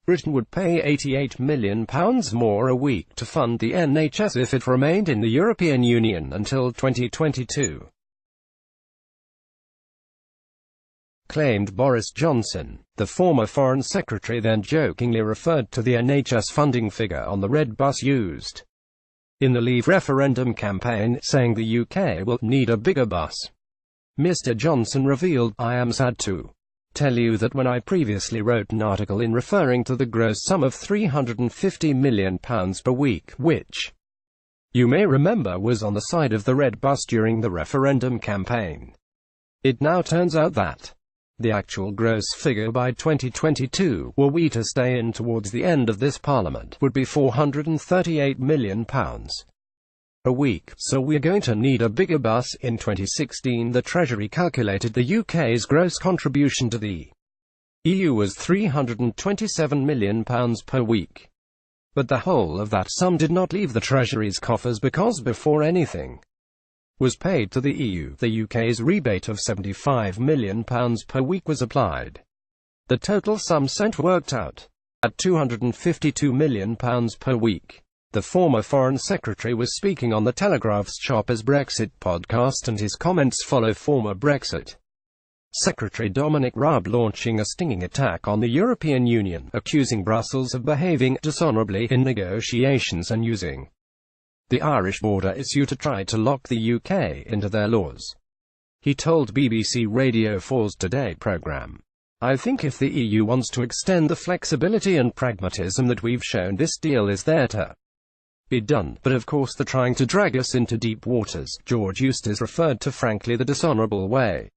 Britain would pay £88 million more a week to fund the NHS if it remained in the European Union until 2022. Claimed Boris Johnson. The former Foreign Secretary then jokingly referred to the NHS funding figure on the red bus used in the Leave referendum campaign, saying the UK will need a bigger bus. Mr. Johnson revealed, "I am sad to tell you that when I previously wrote an article in referring to the gross sum of £350 million per week, which you may remember was on the side of the red bus during the referendum campaign, it now turns out that the actual gross figure by 2022, were we to stay in towards the end of this parliament, would be £438 million a week, so we're going to need a bigger bus." In 2016, the Treasury calculated the UK's gross contribution to the EU was £327 million per week. But the whole of that sum did not leave the Treasury's coffers because before anything was paid to the EU, the UK's rebate of £75 million per week was applied. The total sum sent worked out at £252 million per week. The former Foreign Secretary was speaking on the Telegraph's Choppers Brexit podcast, and his comments follow former Brexit Secretary Dominic Raab launching a stinging attack on the European Union, accusing Brussels of behaving dishonourably in negotiations and using the Irish border issue to try to lock the UK into their laws. He told BBC Radio 4's Today programme, "I think if the EU wants to extend the flexibility and pragmatism that we've shown, this deal is there to be done, but of course they're trying to drag us into deep waters." George Eustace referred to frankly the dishonourable way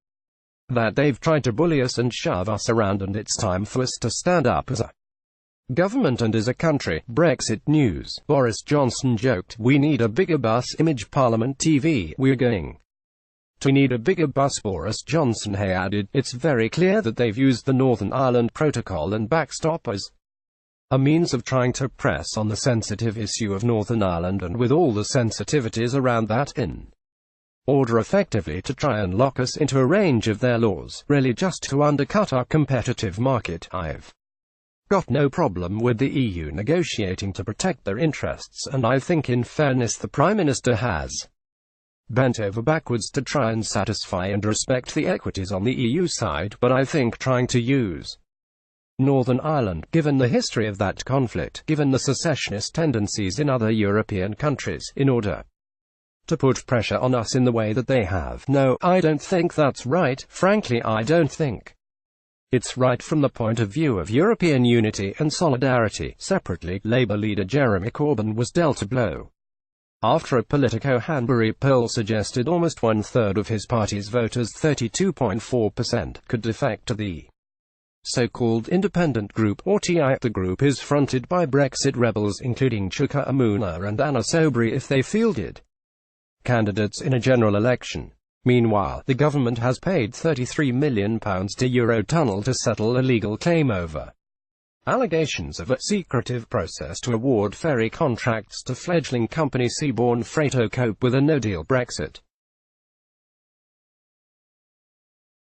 that they've tried to bully us and shove us around, and it's time for us to stand up as a government and as a country. Brexit news. Boris Johnson joked, "We need a bigger bus." Image Parliament TV. "We're going to need a bigger bus." Boris Johnson added, "It's very clear that they've used the Northern Ireland Protocol and backstop as a means of trying to press on the sensitive issue of Northern Ireland, and with all the sensitivities around that in order effectively to try and lock us into a range of their laws, really just to undercut our competitive market. I've got no problem with the EU negotiating to protect their interests, and I think in fairness the Prime Minister has bent over backwards to try and satisfy and respect the equities on the EU side, but I think trying to use Northern Ireland, given the history of that conflict, given the secessionist tendencies in other European countries, in order to put pressure on us in the way that they have. No, I don't think that's right. Frankly, I don't think it's right from the point of view of European unity and solidarity." Separately, Labour leader Jeremy Corbyn was dealt a blow after a Politico Hanbury poll suggested almost one-third of his party's voters, 32.4%, could defect to the so-called independent group, or TI. The group is fronted by Brexit rebels including Chuka Umunna and Anna Soubry if they fielded candidates in a general election. Meanwhile, the government has paid £33 million to Eurotunnel to settle a legal claim over allegations of a secretive process to award ferry contracts to fledgling company Seabourn Freight to cope with a no-deal Brexit.